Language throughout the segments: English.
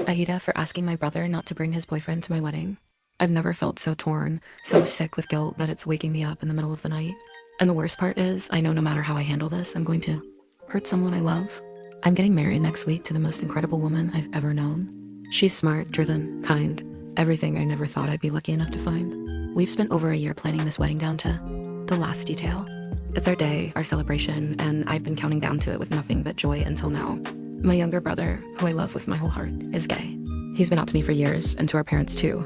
AITA for asking my brother not to bring his boyfriend to my wedding. I've never felt so torn, so sick with guilt that it's waking me up in the middle of the night. And the worst part is, I know no matter how I handle this, I'm going to hurt someone I love. I'm getting married next week to the most incredible woman I've ever known. She's smart, driven, kind, everything I never thought I'd be lucky enough to find. We've spent over a year planning this wedding down to the last detail. It's our day, our celebration, and I've been counting down to it with nothing but joy until now. My younger brother, who I love with my whole heart, is gay. He's been out to me for years, and to our parents too,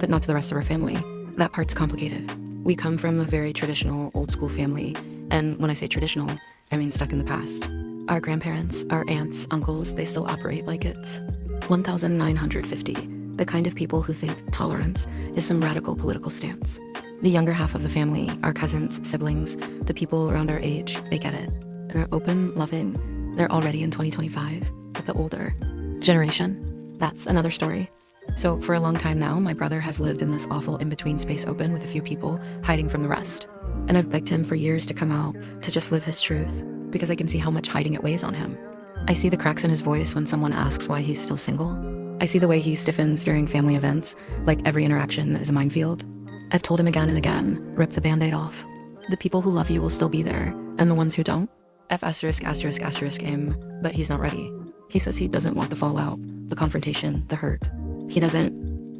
but not to the rest of our family. That part's complicated. We come from a very traditional, old-school family, and when I say traditional, I mean stuck in the past. Our grandparents, our aunts, uncles, they still operate like it's 1950, the kind of people who think tolerance is some radical political stance. The younger half of the family, our cousins, siblings, the people around our age, they get it. They're open, loving, they're already in 2025, but the older generation, that's another story. So for a long time now, my brother has lived in this awful in-between space open with a few people hiding from the rest. And I've begged him for years to come out, to just live his truth, because I can see how much hiding it weighs on him. I see the cracks in his voice when someone asks why he's still single. I see the way he stiffens during family events, like every interaction is a minefield. I've told him again and again, rip the band-aid off. The people who love you will still be there, and the ones who don't, F*** him, but he's not ready. He says he doesn't want the fallout, the confrontation, the hurt. He doesn't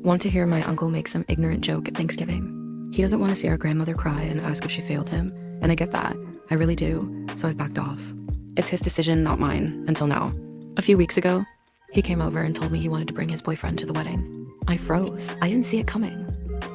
want to hear my uncle make some ignorant joke at Thanksgiving. He doesn't want to see our grandmother cry and ask if she failed him, and I get that. I really do, so I've backed off. It's his decision, not mine, until now. A few weeks ago, he came over and told me he wanted to bring his boyfriend to the wedding. I froze. I didn't see it coming.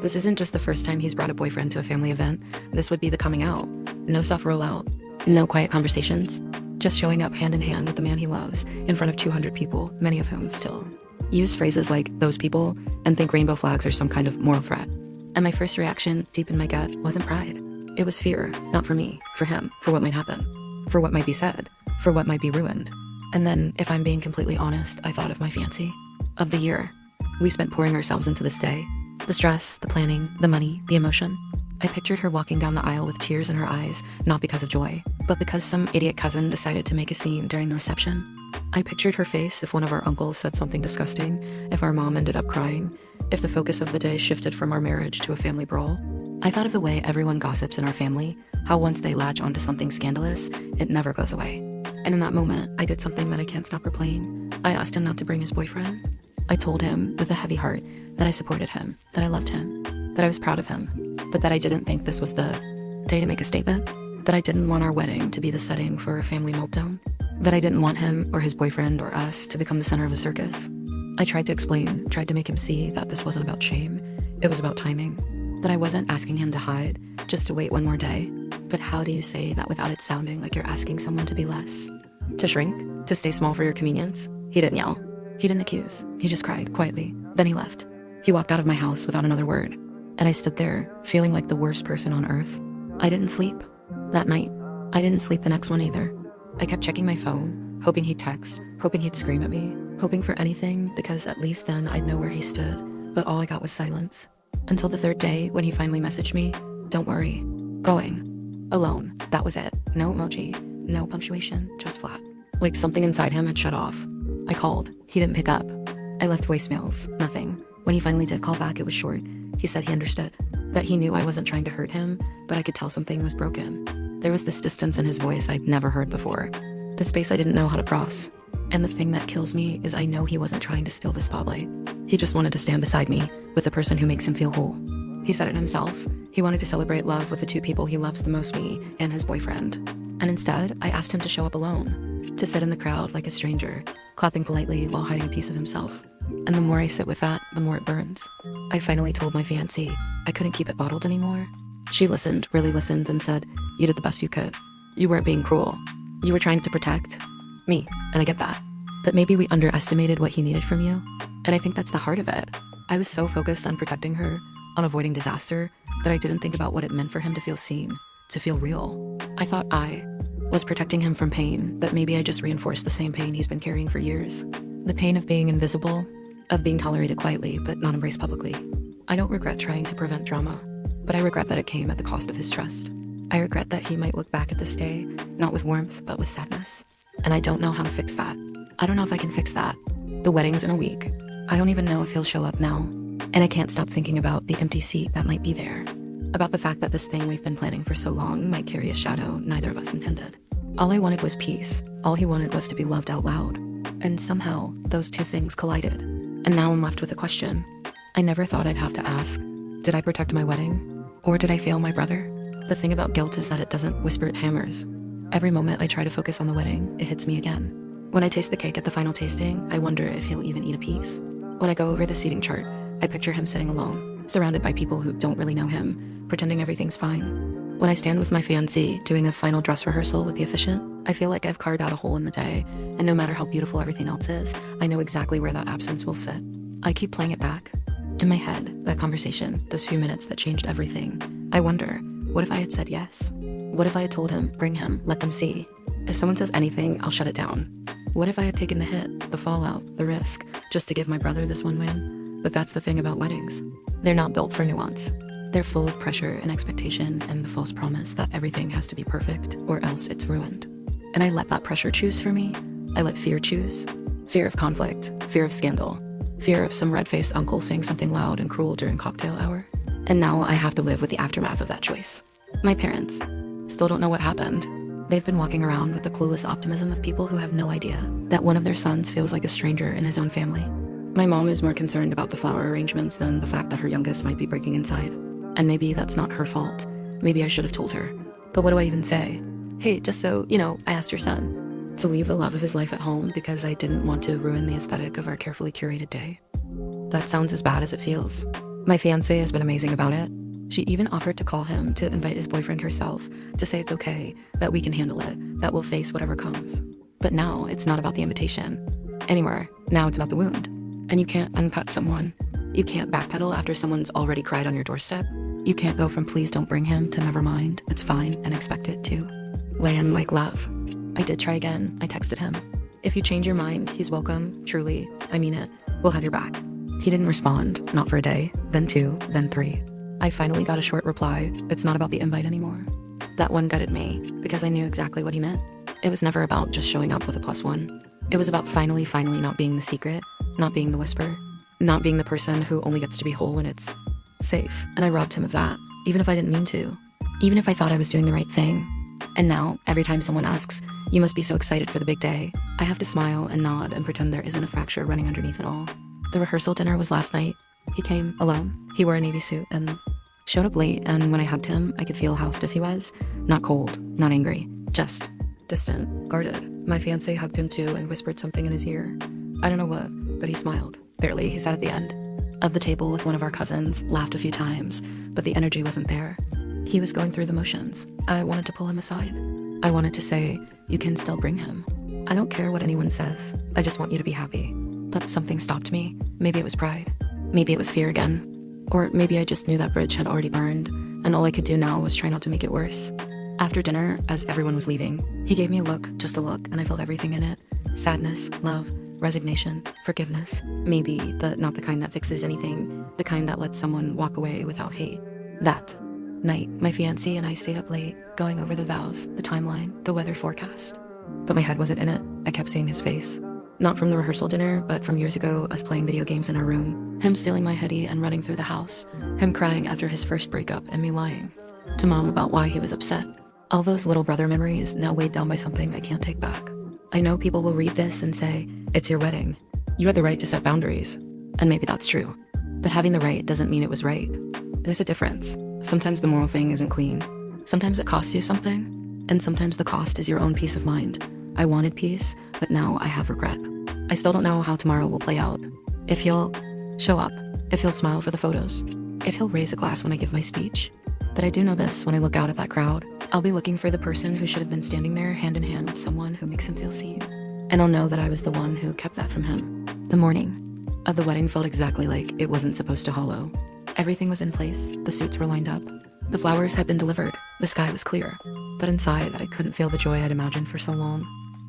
This isn't just the first time he's brought a boyfriend to a family event. This would be the coming out. No soft rollout. No quiet conversations. Just showing up hand in hand with the man he loves in front of 200 people, many of whom still use phrases like those people and think rainbow flags are some kind of moral threat. And my first reaction, deep in my gut, wasn't pride. It was fear, not for me, for him, for what might happen, for what might be said, for what might be ruined. And then, if I'm being completely honest, I thought of my fiancé, of the year we spent pouring ourselves into this day. The stress, the planning, the money, the emotion. I pictured her walking down the aisle with tears in her eyes, not because of joy, but because some idiot cousin decided to make a scene during the reception. I pictured her face if one of our uncles said something disgusting, if our mom ended up crying, if the focus of the day shifted from our marriage to a family brawl. I thought of the way everyone gossips in our family, how once they latch onto something scandalous, it never goes away. And in that moment, I did something that I can't stop replaying. I asked him not to bring his boyfriend. I told him, with a heavy heart, that I supported him, that I loved him, that I was proud of him, but that I didn't think this was the day to make a statement, that I didn't want our wedding to be the setting for a family meltdown, that I didn't want him or his boyfriend or us to become the center of a circus. I tried to explain, tried to make him see that this wasn't about shame, it was about timing, that I wasn't asking him to hide, just to wait one more day. But how do you say that without it sounding like you're asking someone to be less? To shrink? To stay small for your convenience? He didn't yell. He didn't accuse. He just cried, quietly. Then he left. He walked out of my house without another word. And I stood there, feeling like the worst person on earth. I didn't sleep that night. I didn't sleep the next one either. I kept checking my phone, hoping he'd text, hoping he'd scream at me, hoping for anything, because at least then I'd know where he stood. But all I got was silence. Until the third day, when he finally messaged me, "Don't worry. Going. Alone." That was it. No emoji, no punctuation, just flat. Like something inside him had shut off. I called. He didn't pick up. I left voicemails. Nothing. When he finally did call back, it was short. He said he understood. That he knew I wasn't trying to hurt him, but I could tell something was broken. There was this distance in his voice I'd never heard before. The space I didn't know how to cross. And the thing that kills me is I know he wasn't trying to steal the spotlight. He just wanted to stand beside me with the person who makes him feel whole. He said it himself. He wanted to celebrate love with the two people he loves the most, me and his boyfriend. And instead, I asked him to show up alone, to sit in the crowd like a stranger, clapping politely while hiding a piece of himself. And the more I sit with that, the more it burns. I finally told my fiancée I couldn't keep it bottled anymore. She listened, really listened, and said, "You did the best you could. You weren't being cruel. You were trying to protect me, and I get that. But maybe we underestimated what he needed from you." And I think that's the heart of it. I was so focused on protecting her, on avoiding disaster, that I didn't think about what it meant for him to feel seen, to feel real. I thought I was protecting him from pain, but maybe I just reinforced the same pain he's been carrying for years. The pain of being invisible, of being tolerated quietly but not embraced publicly. I don't regret trying to prevent drama, but I regret that it came at the cost of his trust. I regret that he might look back at this day, not with warmth, but with sadness. And I don't know how to fix that. I don't know if I can fix that. The wedding's in a week. I don't even know if he'll show up now. And I can't stop thinking about the empty seat that might be there. About the fact that this thing we've been planning for so long might carry a shadow neither of us intended. All I wanted was peace. All he wanted was to be loved out loud. And somehow, those two things collided. And now I'm left with a question. I never thought I'd have to ask. Did I protect my wedding? Or did I fail my brother? The thing about guilt is that it doesn't whisper, it hammers. Every moment I try to focus on the wedding, it hits me again. When I taste the cake at the final tasting, I wonder if he'll even eat a piece. When I go over the seating chart, I picture him sitting alone, surrounded by people who don't really know him, pretending everything's fine. When I stand with my fiancé doing a final dress rehearsal with the officiant, I feel like I've carved out a hole in the day, and no matter how beautiful everything else is, I know exactly where that absence will sit. I keep playing it back. In my head, that conversation, those few minutes that changed everything, I wonder, what if I had said yes? What if I had told him, bring him, let them see? If someone says anything, I'll shut it down. What if I had taken the hit, the fallout, the risk, just to give my brother this one win? But that's the thing about weddings. They're not built for nuance. They're full of pressure and expectation and the false promise that everything has to be perfect or else it's ruined. And I let that pressure choose for me. I let fear choose. Fear of conflict, fear of scandal, fear of some red-faced uncle saying something loud and cruel during cocktail hour. And now I have to live with the aftermath of that choice. My parents still don't know what happened. They've been walking around with the clueless optimism of people who have no idea that one of their sons feels like a stranger in his own family. My mom is more concerned about the flower arrangements than the fact that her youngest might be breaking inside. And maybe that's not her fault. Maybe I should have told her. But what do I even say? Hey, just so, I asked your son to leave the love of his life at home because I didn't want to ruin the aesthetic of our carefully curated day. That sounds as bad as it feels. My fiancé has been amazing about it. She even offered to call him to invite his boyfriend herself, to say it's okay, that we can handle it, that we'll face whatever comes. But now it's not about the invitation anymore. Now it's about the wound. And you can't uncut someone. You can't backpedal after someone's already cried on your doorstep. You can't go from please don't bring him to never mind, it's fine, and expect it to land like love. I did try again. I texted him. If you change your mind, he's welcome. Truly, I mean it. We'll have your back. He didn't respond, not for a day, then 2, then 3. I finally got a short reply. It's not about the invite anymore. That one gutted me because I knew exactly what he meant. It was never about just showing up with a +1. It was about finally not being the secret, not being the whisper, not being the person who only gets to be whole when it's safe. And I robbed him of that, even if I didn't mean to, even if I thought I was doing the right thing. And now, every time someone asks, you must be so excited for the big day, I have to smile and nod and pretend there isn't a fracture running underneath it all. The rehearsal dinner was last night. He came alone. He wore a navy suit and showed up late, and when I hugged him, I could feel how stiff he was. Not cold, not angry, just distant, guarded. My fiancé hugged him too and whispered something in his ear. I don't know what, but he smiled. Barely. He sat at the end of the table with one of our cousins, laughed a few times, but the energy wasn't there. He was going through the motions. I wanted to pull him aside. I wanted to say, you can still bring him. I don't care what anyone says. I just want you to be happy. But something stopped me. Maybe it was pride. Maybe it was fear again. Or maybe I just knew that bridge had already burned, and all I could do now was try not to make it worse. After dinner, as everyone was leaving, he gave me a look, just a look, and I felt everything in it. Sadness, love, resignation, forgiveness. Maybe, but not the kind that fixes anything. The kind that lets someone walk away without hate. That night, my fiancé and I stayed up late, going over the vows, the timeline, the weather forecast. But my head wasn't in it. I kept seeing his face. Not from the rehearsal dinner, but from years ago, us playing video games in our room. Him stealing my hoodie and running through the house. Him crying after his first breakup and me lying to mom about why he was upset. All those little brother memories now weighed down by something I can't take back. I know people will read this and say, it's your wedding. You had the right to set boundaries. And maybe that's true. But having the right doesn't mean it was right. There's a difference. Sometimes the moral thing isn't clean. Sometimes it costs you something. And sometimes the cost is your own peace of mind. I wanted peace, but now I have regret. I still don't know how tomorrow will play out. If he'll show up, if he'll smile for the photos, if he'll raise a glass when I give my speech. But I do know this, when I look out at that crowd, I'll be looking for the person who should have been standing there hand in hand with someone who makes him feel seen. And I'll know that I was the one who kept that from him. The morning of the wedding felt exactly like it wasn't supposed to hollow. Everything was in place, the suits were lined up, the flowers had been delivered, the sky was clear. But inside, I couldn't feel the joy I'd imagined for so long.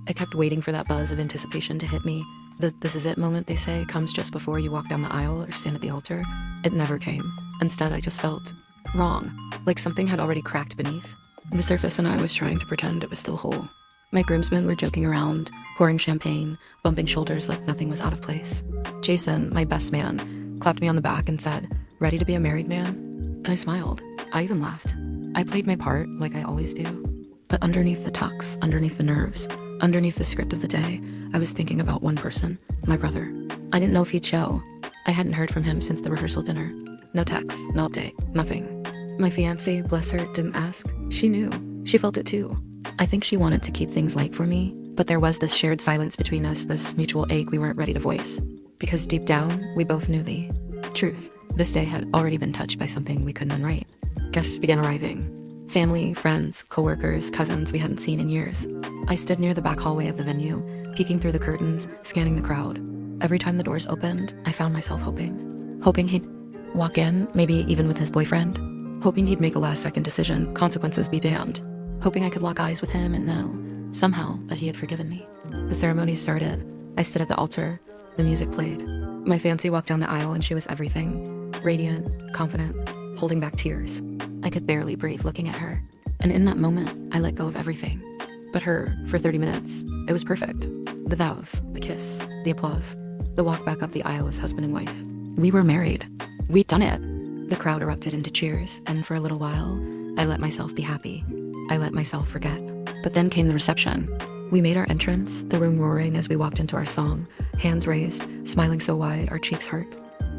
I kept waiting for that buzz of anticipation to hit me. The this is it moment, they say, comes just before you walk down the aisle or stand at the altar. It never came. Instead, I just felt wrong, like something had already cracked beneath the surface and I was trying to pretend it was still whole. My groomsmen were joking around, pouring champagne, bumping shoulders like nothing was out of place. Jason, my best man, clapped me on the back and said, "Ready to be a married man?" And I smiled. I even laughed. I played my part like I always do. But underneath the tux, underneath the nerves, underneath the script of the day, I was thinking about one person, my brother. I didn't know if he'd show. I hadn't heard from him since the rehearsal dinner. No text, no update, nothing. My fiancée, bless her, didn't ask. She knew. She felt it too. I think she wanted to keep things light for me, but there was this shared silence between us, this mutual ache we weren't ready to voice. Because deep down, we both knew the truth. This day had already been touched by something we couldn't unwrite. Guests began arriving. Family, friends, coworkers, cousins we hadn't seen in years. I stood near the back hallway of the venue, peeking through the curtains, scanning the crowd. Every time the doors opened, I found myself hoping. Hoping he'd walk in, maybe even with his boyfriend. Hoping he'd make a last-second decision, consequences be damned. Hoping I could lock eyes with him and know, somehow, that he had forgiven me. The ceremony started. I stood at the altar. The music played. My fiancée walked down the aisle and she was everything. Radiant, confident, holding back tears. I could barely breathe looking at her. And in that moment, I let go of everything. But her, for 30 minutes, it was perfect. The vows, the kiss, the applause, the walk back up the aisle as husband and wife. We were married. We'd done it. The crowd erupted into cheers, and for a little while, I let myself be happy. I let myself forget. But then came the reception. We made our entrance, the room roaring as we walked into our song, hands raised, smiling so wide our cheeks hurt.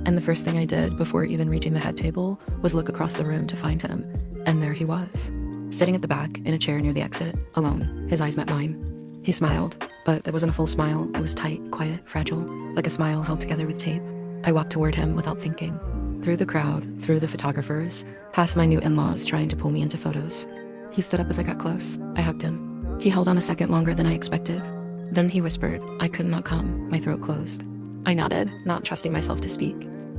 And the first thing I did before even reaching the head table was look across the room to find him. And there he was, sitting at the back in a chair near the exit, alone. His eyes met mine. He smiled, but it wasn't a full smile. It was tight, quiet, fragile, like a smile held together with tape. I walked toward him without thinking. Through the crowd, through the photographers, past my new in-laws trying to pull me into photos. He stood up as I got close. I hugged him. He held on a second longer than I expected. Then he whispered, "I could not come." My throat closed. I nodded, not trusting myself to speak.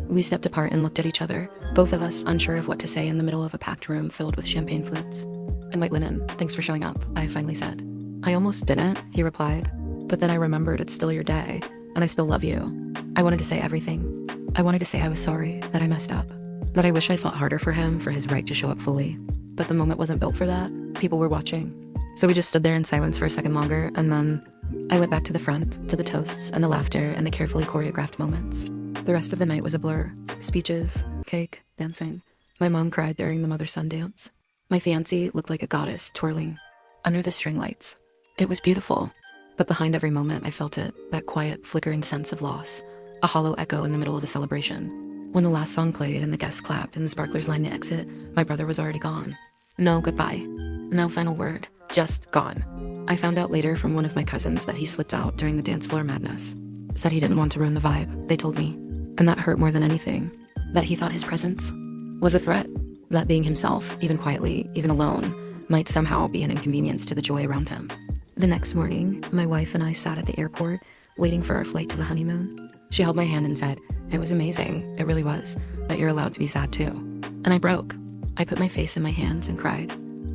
We stepped apart and looked at each other, both of us unsure of what to say in the middle of a packed room filled with champagne flutes. "And white linen, thanks for showing up," I finally said. "I almost didn't," he replied. "But then I remembered it's still your day, and I still love you." I wanted to say everything. I wanted to say I was sorry, that I messed up, that I wish I'd fought harder for him, for his right to show up fully. But the moment wasn't built for that. People were watching. So we just stood there in silence for a second longer, and then I went back to the front, to the toasts and the laughter and the carefully choreographed moments. The rest of the night was a blur. Speeches, cake, dancing. My mom cried during the mother-son dance. My fiancée looked like a goddess twirling under the string lights. It was beautiful, but behind every moment I felt it, that quiet, flickering sense of loss, a hollow echo in the middle of a celebration. When the last song played and the guests clapped and the sparklers lined the exit, my brother was already gone. No goodbye. No final word. Just gone. I found out later from one of my cousins that he slipped out during the dance floor madness. Said he didn't want to ruin the vibe, they told me. And that hurt more than anything. That he thought his presence was a threat. That being himself, even quietly, even alone, might somehow be an inconvenience to the joy around him. The next morning, my wife and I sat at the airport, waiting for our flight to the honeymoon. She held my hand and said, "It was amazing, it really was, that you're allowed to be sad too." And I broke. I put my face in my hands and cried.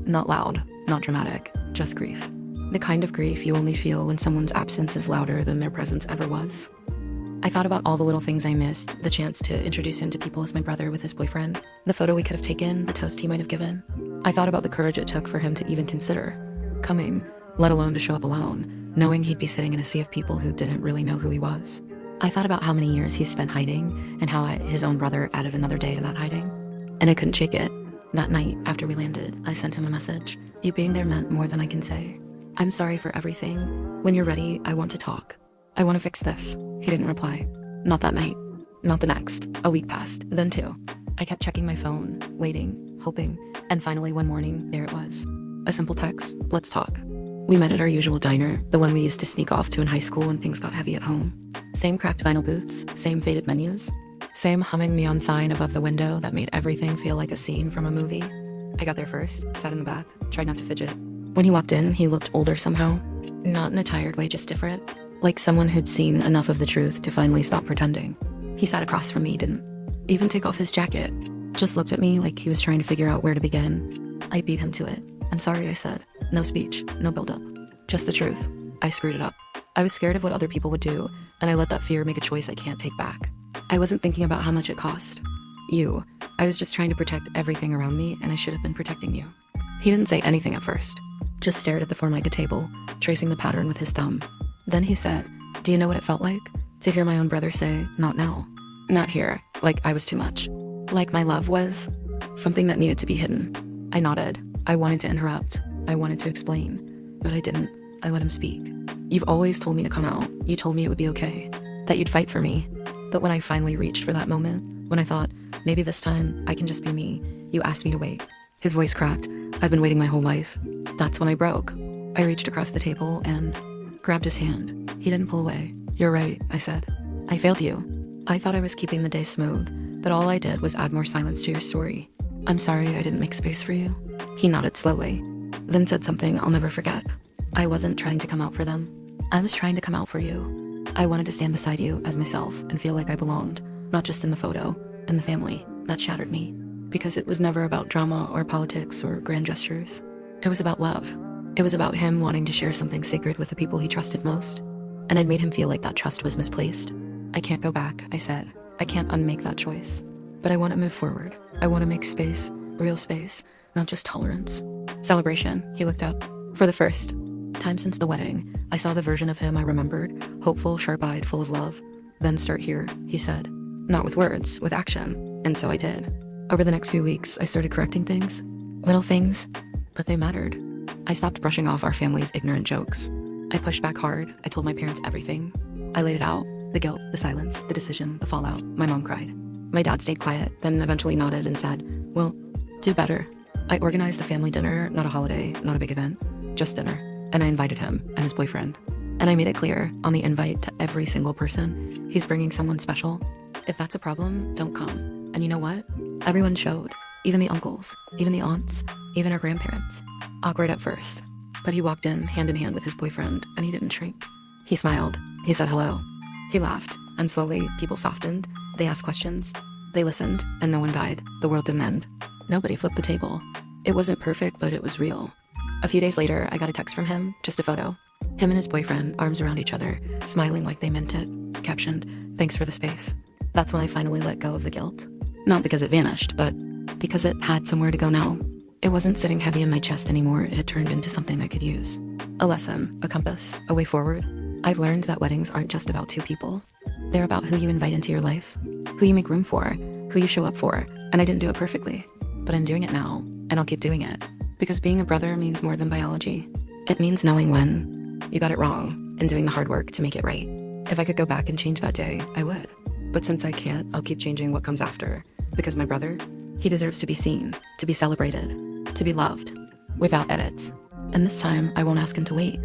Not loud, not dramatic, just grief. The kind of grief you only feel when someone's absence is louder than their presence ever was. I thought about all the little things I missed, the chance to introduce him to people as my brother with his boyfriend, the photo we could have taken, the toast he might have given. I thought about the courage it took for him to even consider coming, let alone to show up alone, knowing he'd be sitting in a sea of people who didn't really know who he was. I thought about how many years he spent hiding and how his own brother added another day to that hiding. And I couldn't shake it. That night, after we landed, I sent him a message. You being there meant more than I can say. I'm sorry for everything. When you're ready, I want to talk. I want to fix this. He didn't reply. Not that night. Not the next. A week passed. Then two. I kept checking my phone, waiting, hoping, and finally one morning, there it was. A simple text. Let's talk. We met at our usual diner, the one we used to sneak off to in high school when things got heavy at home. Same cracked vinyl booths, same faded menus, same humming neon sign above the window that made everything feel like a scene from a movie. I got there first, sat in the back, tried not to fidget. When he walked in, he looked older somehow. Not in a tired way, just different. Like someone who'd seen enough of the truth to finally stop pretending. He sat across from me, didn't even take off his jacket. Just looked at me like he was trying to figure out where to begin. I beat him to it. I'm sorry, I said. No speech, no build-up. Just the truth. I screwed it up. I was scared of what other people would do, and I let that fear make a choice I can't take back. I wasn't thinking about how much it cost. You. I was just trying to protect everything around me, and I should have been protecting you. He didn't say anything at first, just stared at the Formica table, tracing the pattern with his thumb. Then he said, "Do you know what it felt like? To hear my own brother say, 'Not now.' Not here, like I was too much. Like my love was something that needed to be hidden." I nodded. I wanted to interrupt. I wanted to explain, but I didn't. I let him speak. "You've always told me to come out. You told me it would be okay, that you'd fight for me. But when I finally reached for that moment, when I thought, maybe this time I can just be me, you asked me to wait." His voice cracked. "I've been waiting my whole life." That's when I broke. I reached across the table and grabbed his hand. He didn't pull away. "You're right," I said. "I failed you. I thought I was keeping the day smooth, but all I did was add more silence to your story. I'm sorry I didn't make space for you." He nodded slowly, then said something I'll never forget. "I wasn't trying to come out for them. I was trying to come out for you. I wanted to stand beside you as myself and feel like I belonged, not just in the photo, in the family." That shattered me, because it was never about drama or politics or grand gestures. It was about love. It was about him wanting to share something sacred with the people he trusted most, and I'd made him feel like that trust was misplaced. "I can't go back," I said. "I can't unmake that choice. But I want to move forward. I want to make space, real space, not just tolerance." "Celebration," he looked up. "For the first time since the wedding, I saw the version of him I remembered, hopeful, sharp-eyed, full of love. Then start here," he said. "Not with words, with action." And so I did. Over the next few weeks, I started correcting things. Little things, but they mattered. I stopped brushing off our family's ignorant jokes. I pushed back hard. I told my parents everything. I laid it out. The guilt, the silence, the decision, the fallout. My mom cried. My dad stayed quiet, then eventually nodded and said, "Well, do better." I organized a family dinner, not a holiday, not a big event, just dinner. And I invited him and his boyfriend. And I made it clear on the invite to every single person, he's bringing someone special. If that's a problem, don't come. And you know what? Everyone showed. Even the uncles, even the aunts, even our grandparents. Awkward at first, but he walked in hand with his boyfriend, and he didn't shrink. He smiled. He said hello. He laughed, and slowly people softened. They asked questions. They listened, and no one died. The world didn't end. Nobody flipped the table. It wasn't perfect, but it was real. A few days later, I got a text from him, just a photo. Him and his boyfriend, arms around each other, smiling like they meant it. Captioned, "Thanks for the space." That's when I finally let go of the guilt. Not because it vanished, but because it had somewhere to go now. It wasn't sitting heavy in my chest anymore. It had turned into something I could use. A lesson, a compass, a way forward. I've learned that weddings aren't just about two people. They're about who you invite into your life, who you make room for, who you show up for. And I didn't do it perfectly, but I'm doing it now, and I'll keep doing it. Because being a brother means more than biology. It means knowing when you got it wrong and doing the hard work to make it right. If I could go back and change that day, I would. But since I can't, I'll keep changing what comes after. Because my brother, he deserves to be seen, to be celebrated, to be loved, without edits. And this time, I won't ask him to wait.